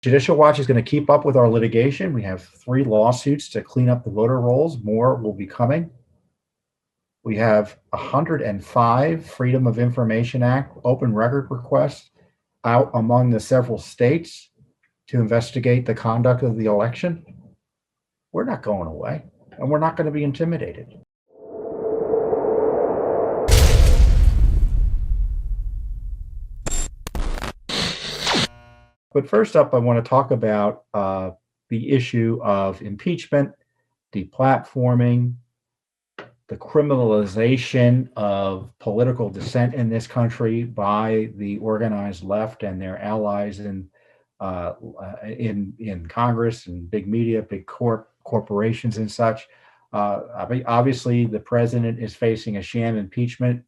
Judicial Watch is going to keep up with our litigation. We have 3 lawsuits to clean up the voter rolls. More will be coming. We have 105 Freedom of Information Act open record requests out among the several states to investigate the conduct of the election. We're not going away, and we're not going to be intimidated. But first up, I want to talk about the issue of impeachment, deplatforming, the criminalization of political dissent in this country by the organized left and their allies in Congress and big media, big corporations and such. Obviously, the president is facing a sham impeachment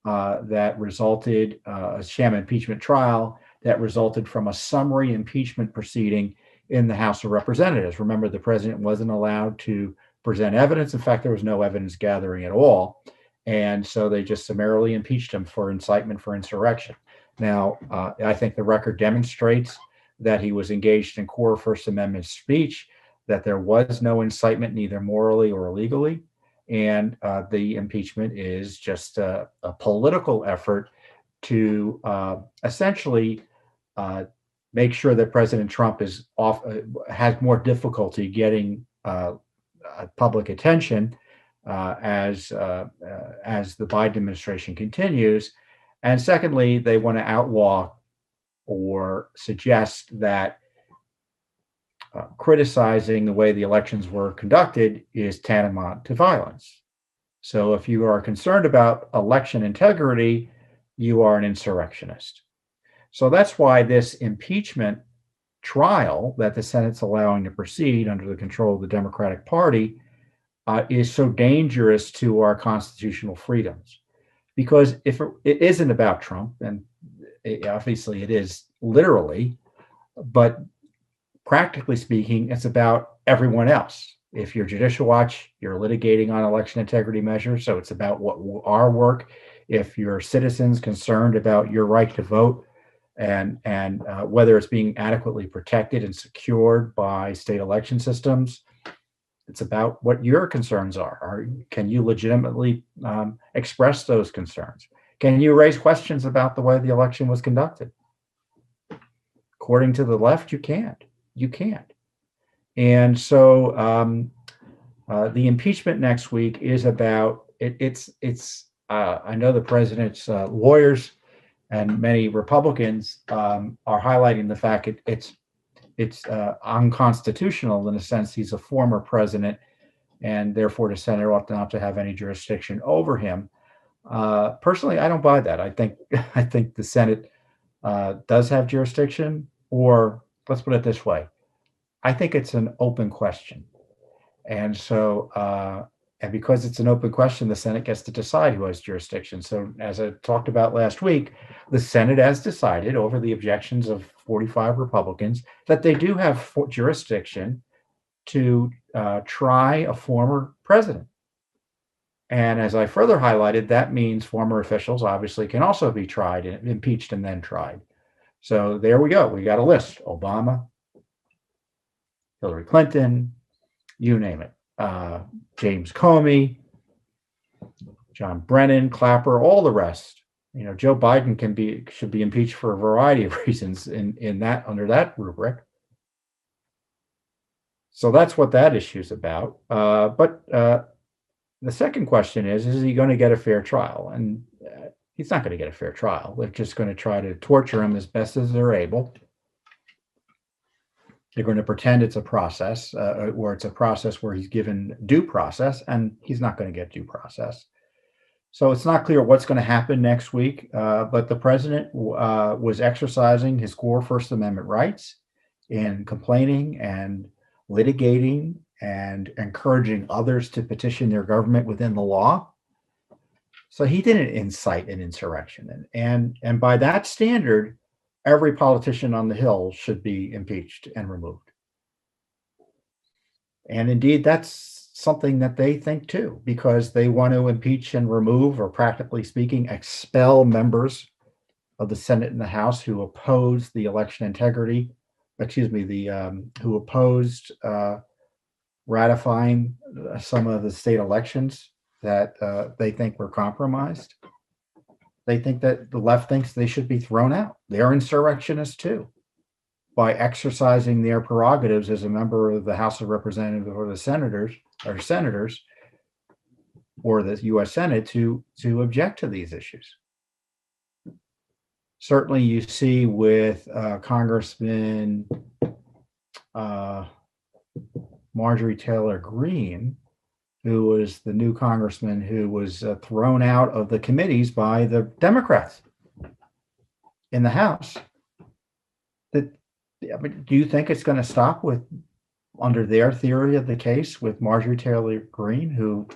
that resulted, a sham impeachment trial that resulted from a summary impeachment proceeding in the House of Representatives. Remember, the president wasn't allowed to present evidence. In fact, there was no evidence gathering at all. And so they just summarily impeached him for incitement for insurrection. Now, I think the record demonstrates that he was engaged in core First Amendment speech, that there was no incitement, neither morally or legally. And the impeachment is just a political effort to essentially make sure that President Trump is has more difficulty getting public attention as the Biden administration continues. And secondly, they want to outlaw or suggest that criticizing the way the elections were conducted is tantamount to violence. So if you are concerned about election integrity, you are an insurrectionist. So that's why this impeachment trial that the Senate's allowing to proceed under the control of the Democratic Party is so dangerous to our constitutional freedoms. Because if it isn't about Trump, and obviously it is literally, but practically speaking, it's about everyone else. If you're Judicial Watch, you're litigating on election integrity measures, so it's about our work. If you're citizens concerned about your right to vote, and whether it's being adequately protected and secured by state election systems, it's about what your concerns are. Can you legitimately express those concerns? Can you raise questions about the way the election was conducted? According to the left, you can't. You can't. And so the impeachment next week is about it. I know the president's lawyers and many Republicans are highlighting the fact it's unconstitutional in a sense. He's a former president, and therefore the Senate ought not to have any jurisdiction over him. Personally, I don't buy that. I think the Senate does have jurisdiction, or let's put it this way: I think it's an open question, and so. And because it's an open question, the Senate gets to decide who has jurisdiction. So as I talked about last week, the Senate has decided over the objections of 45 Republicans that they do have jurisdiction to try a former president. And as I further highlighted, that means former officials obviously can also be tried, impeached, and then tried. So there we go. We got a list: Obama, Hillary Clinton, you name it. James Comey, John Brennan, Clapper, all the rest. Joe Biden should be impeached for a variety of reasons under that rubric. So that's what that issue is about. But the second question is he going to get a fair trial? And he's not going to get a fair trial. They're just going to try to torture him as best as they're able. They're going to pretend it's a process, or it's a process where he's given due process, and he's not going to get due process. So it's not clear what's going to happen next week, but the president was exercising his core First Amendment rights in complaining and litigating and encouraging others to petition their government within the law. So he didn't incite an insurrection. And by that standard, every politician on the Hill should be impeached and removed. And indeed, that's something that they think too, because they want to impeach and remove, or practically speaking, expel members of the Senate and the House who oppose the election integrity excuse me, who opposed ratifying some of the state elections that they think were compromised. They think that the left thinks they should be thrown out. They're insurrectionists too, by exercising their prerogatives as a member of the House of Representatives or the senators or the U.S. Senate to object to these issues. Certainly, you see with Congressman Marjorie Taylor Greene, who was the new congressman who was thrown out of the committees by the Democrats in the House. Do you think it's going to stop with, under their theory of the case, with Marjorie Taylor Greene, who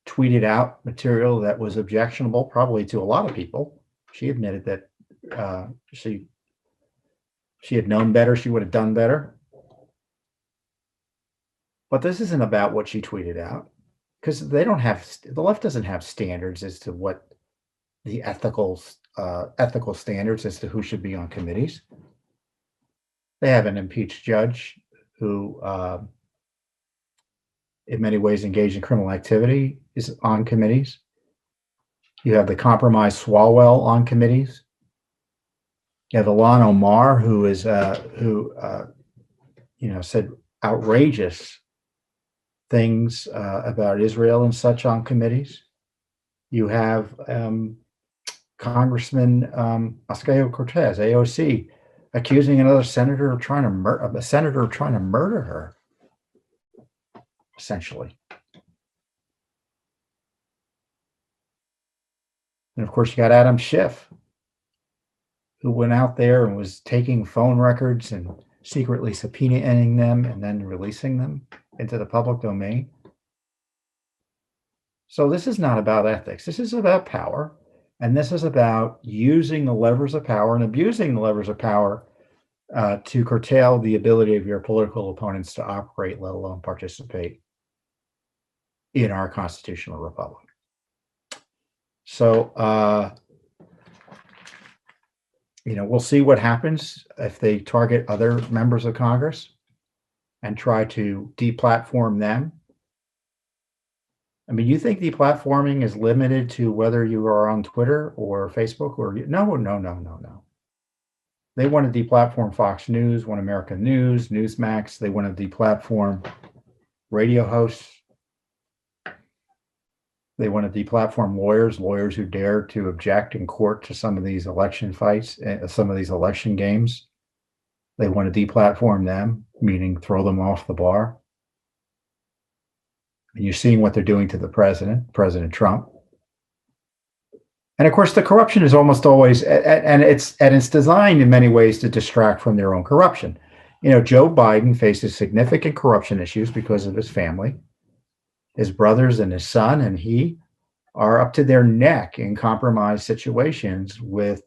tweeted out material that was objectionable, probably to a lot of people? She admitted that she had known better, she would have done better. But this isn't about what she tweeted out, because the left doesn't have standards as to what the ethical standards as to who should be on committees. They have an impeached judge who, in many ways, engaged in criminal activity, is on committees. You have the compromised Swalwell on committees. You have Ilhan Omar, who said outrageous things about Israel and such on committees. You have Congressman Ocasio-Cortez, AOC, accusing another senator of trying to murder her, essentially. And of course, you got Adam Schiff, who went out there and was taking phone records and secretly subpoenaing them and then releasing them into the public domain. So this is not about ethics. This is about power. And this is about using the levers of power and abusing the levers of power to curtail the ability of your political opponents to operate, let alone participate in our constitutional republic. So, we'll see what happens if they target other members of Congress and try to deplatform them. I mean, you think deplatforming is limited to whether you are on Twitter or Facebook or no. They want to deplatform Fox News, One American News, Newsmax. They want to deplatform radio hosts. They want to deplatform lawyers who dare to object in court to some of these election fights, some of these election games. They want to deplatform them, meaning throw them off the bar. And you're seeing what they're doing to the President Trump. And of course, the corruption is almost always, and it's designed in many ways to distract from their own corruption. Joe Biden faces significant corruption issues because of his family. His brothers and his son and he are up to their neck in compromised situations with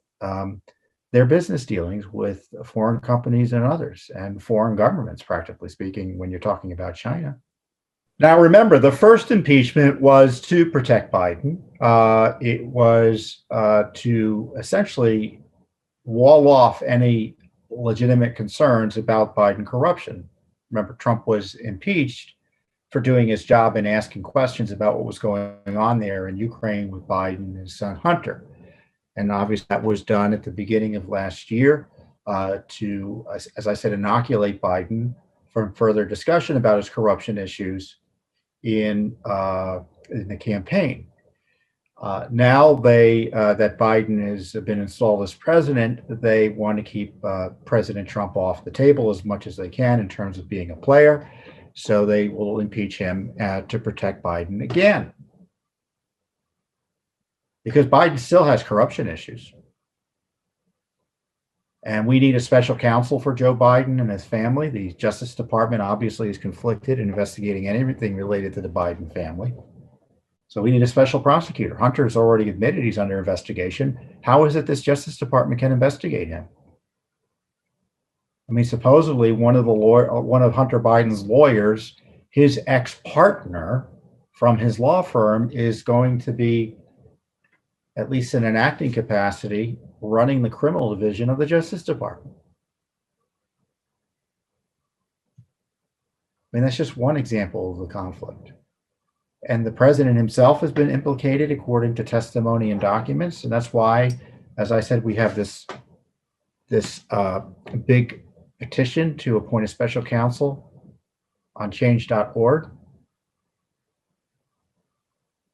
their business dealings with foreign companies and others, and foreign governments, practically speaking, when you're talking about China. Now, remember, the first impeachment was to protect Biden. It was to essentially wall off any legitimate concerns about Biden corruption. Remember, Trump was impeached for doing his job and asking questions about what was going on there in Ukraine with Biden and his son Hunter. And obviously that was done at the beginning of last year to, as I said, inoculate Biden from further discussion about his corruption issues in the campaign. Now that Biden has been installed as president, they want to keep President Trump off the table as much as they can in terms of being a player. So they will impeach him to protect Biden again. Because Biden still has corruption issues. And we need a special counsel for Joe Biden and his family. The Justice Department obviously is conflicted in investigating anything related to the Biden family. So we need a special prosecutor. Hunter has already admitted he's under investigation. How is it this Justice Department can investigate him? I mean, supposedly one of Hunter Biden's lawyers, his ex-partner from his law firm, is going to be, at least in an acting capacity, running the criminal division of the Justice Department. mean, that's just one example of the conflict. And the president himself has been implicated according to testimony and documents. And that's why, as I said, we have this big petition to appoint a special counsel on change.org.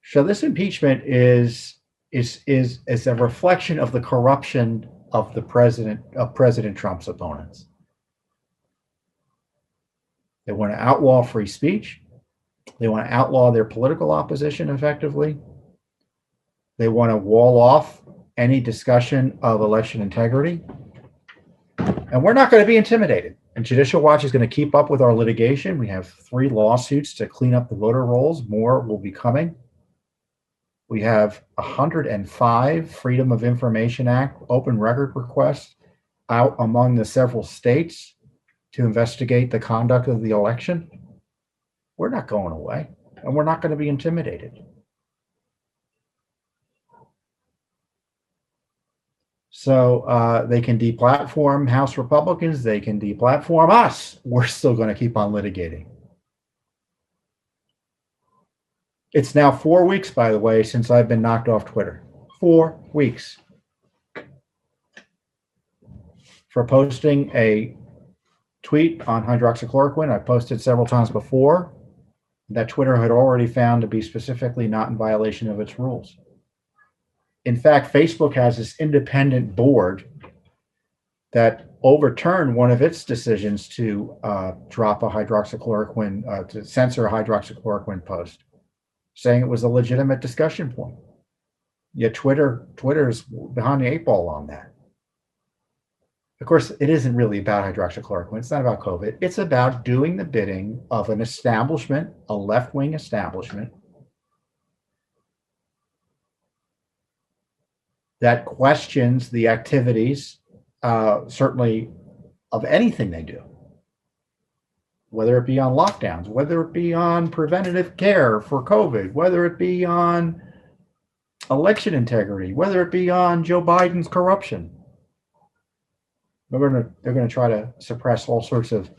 So this impeachment is a reflection of the corruption of President Trump's opponents. They want to outlaw free speech. They want to outlaw their political opposition effectively. They want to wall off any discussion of election integrity. And we're not going to be intimidated. And Judicial Watch is going to keep up with our litigation. We have 3 lawsuits to clean up the voter rolls. More will be coming. We have 105 Freedom of Information Act open record requests out among the several states to investigate the conduct of the election. We're not going away, and we're not going to be intimidated. So they can deplatform House Republicans. They can deplatform us. We're still going to keep on litigating. It's now 4 weeks, by the way, since I've been knocked off Twitter. 4 weeks. For posting a tweet on hydroxychloroquine. I posted several times before that Twitter had already found to be specifically not in violation of its rules. In fact, Facebook has this independent board that overturned one of its decisions to drop a hydroxychloroquine, to censor a hydroxychloroquine post, saying it was a legitimate discussion point. Yet Twitter's behind the 8 ball on that. Of course, it isn't really about hydroxychloroquine. It's not about COVID. It's about doing the bidding of an establishment, a left-wing establishment, that questions the activities, certainly of anything they do, whether it be on lockdowns, whether it be on preventative care for COVID, whether it be on election integrity, whether it be on Joe Biden's corruption. They're going to try to suppress all sorts of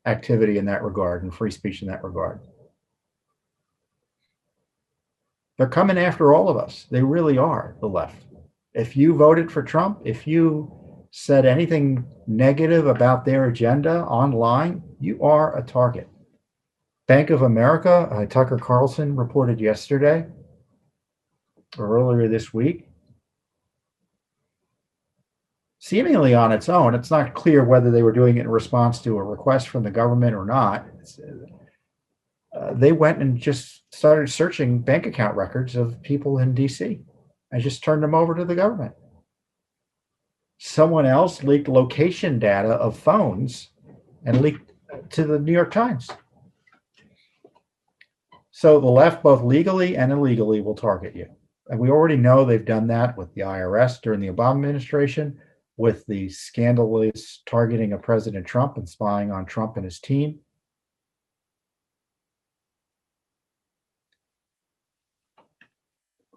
activity in that regard and free speech in that regard. They're coming after all of us. They really are, the left. If you voted for Trump, if you said anything negative about their agenda online, you are a target. Bank of America, Tucker Carlson reported yesterday or earlier this week, seemingly on its own, it's not clear whether they were doing it in response to a request from the government or not. They went and just started searching bank account records of people in DC and just turned them over to the government. Someone else leaked location data of phones and leaked to the New York Times. So the left, both legally and illegally, will target you. And we already know they've done that with the IRS during the Obama administration, with the scandalous targeting of President Trump and spying on Trump and his team.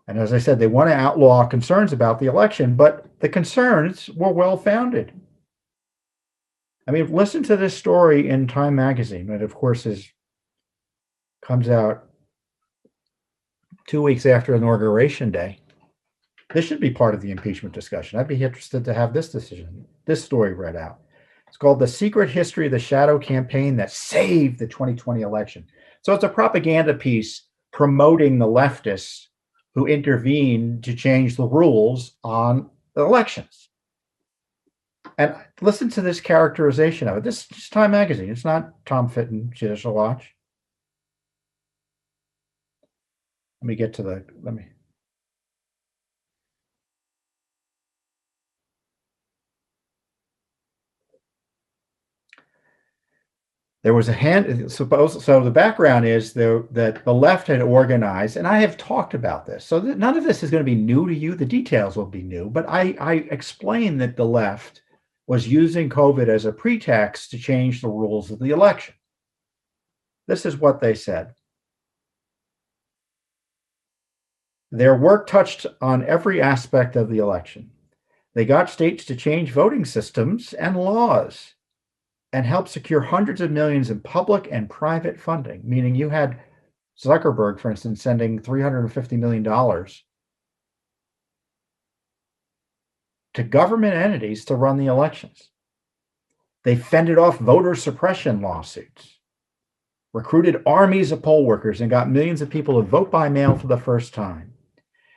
And as I said, they want to outlaw concerns about the election, but the concerns were well-founded. I mean, listen to this story in Time magazine, that of course comes out 2 weeks after Inauguration Day. This should be part of the impeachment discussion. I'd be interested to have this story read out. It's called The Secret History of the Shadow Campaign That Saved the 2020 Election. So it's a propaganda piece promoting the leftists who intervened to change the rules on the elections. And listen to this characterization of it. This is Time magazine. It's not Tom Fitton, Judicial Watch. There was so the background is that the left had organized, and I have talked about this. So none of this is going to be new to you. The details will be new, but I explained that the left was using COVID as a pretext to change the rules of the election. This is what they said. Their work touched on every aspect of the election. They got states to change voting systems and laws. and helped secure hundreds of millions in public and private funding, meaning you had Zuckerberg, for instance, sending $350 million to government entities to run the elections. They fended off voter suppression lawsuits, recruited armies of poll workers, and got millions of people to vote by mail for the first time.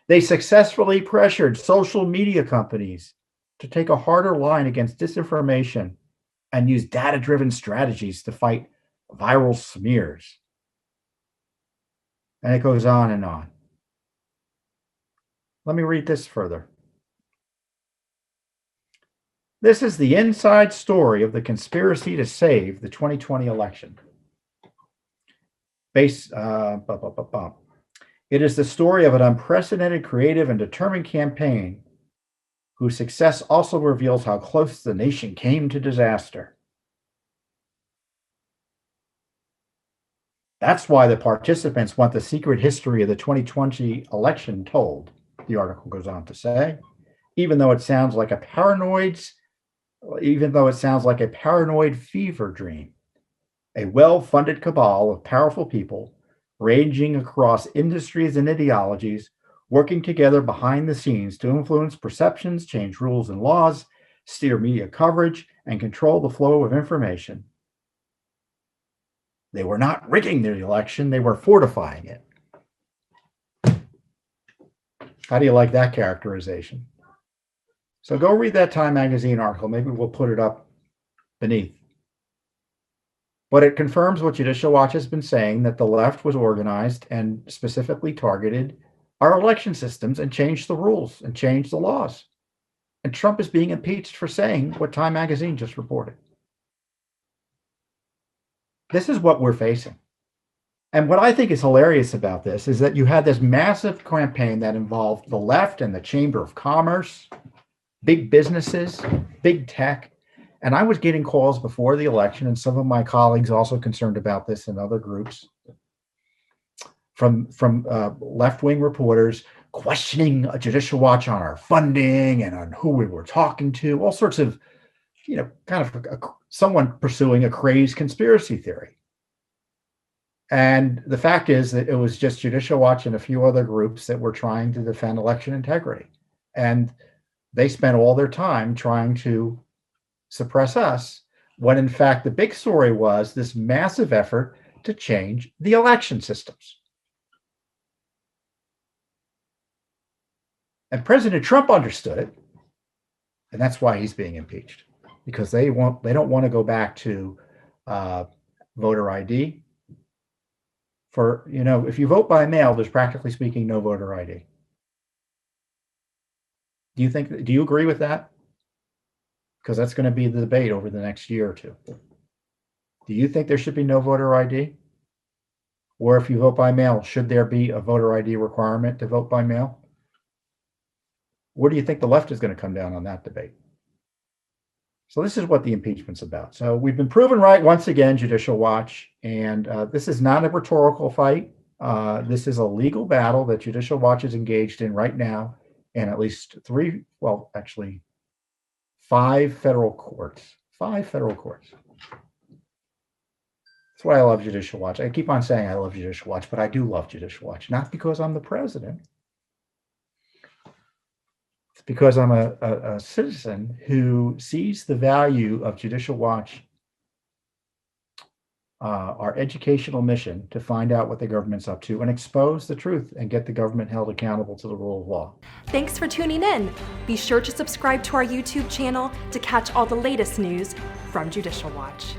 They successfully pressured social media companies to take a harder line against disinformation and use data-driven strategies to fight viral smears. And it goes on and on. Let me read this further. This is the inside story of the conspiracy to save the 2020 election. It is the story of an unprecedented, creative, and determined campaign whose success also reveals how close the nation came to disaster. That's why the participants want the secret history of the 2020 election told, the article goes on to say, even though it sounds like a paranoid fever dream. A well-funded cabal of powerful people ranging across industries and ideologies, working together behind the scenes to influence perceptions, change rules and laws, steer media coverage, and control the flow of information. They were not rigging the election, they were fortifying it. How do you like that characterization? So go read that Time magazine article. Maybe we'll put it up beneath. But it confirms what Judicial Watch has been saying, that the left was organized and specifically targeted our election systems and changed the rules and changed the laws. And Trump is being impeached for saying what Time magazine just reported. This is what we're facing. And what I think is hilarious about this is that you had this massive campaign that involved the left and the Chamber of Commerce, big businesses, big tech. And I was getting calls before the election, and some of my colleagues also concerned about this in other groups, from left-wing reporters questioning Judicial Watch on our funding and on who we were talking to, all sorts of, someone pursuing a crazed conspiracy theory. And the fact is that it was just Judicial Watch and a few other groups that were trying to defend election integrity. And they spent all their time trying to suppress us, when in fact the big story was this massive effort to change the election systems. And President Trump understood it, and that's why he's being impeached, because they don't want to go back to voter ID. For, if you vote by mail, there's practically speaking no voter ID. Do you agree with that? Because that's going to be the debate over the next year or two. Do you think there should be no voter ID? Or if you vote by mail, should there be a voter ID requirement to vote by mail? Where do you think the left is going to come down on that debate? So this is what the impeachment's about. So we've been proven right once again, Judicial Watch, and this is not a rhetorical fight. This is a legal battle that Judicial Watch is engaged in right now, and at least five federal courts. That's why I love Judicial Watch. I keep on saying I love Judicial Watch, but I do love Judicial Watch, not because I'm the president. It's because I'm a citizen who sees the value of Judicial Watch, our educational mission to find out what the government's up to and expose the truth and get the government held accountable to the rule of law. Thanks for tuning in. Be sure to subscribe to our YouTube channel to catch all the latest news from Judicial Watch.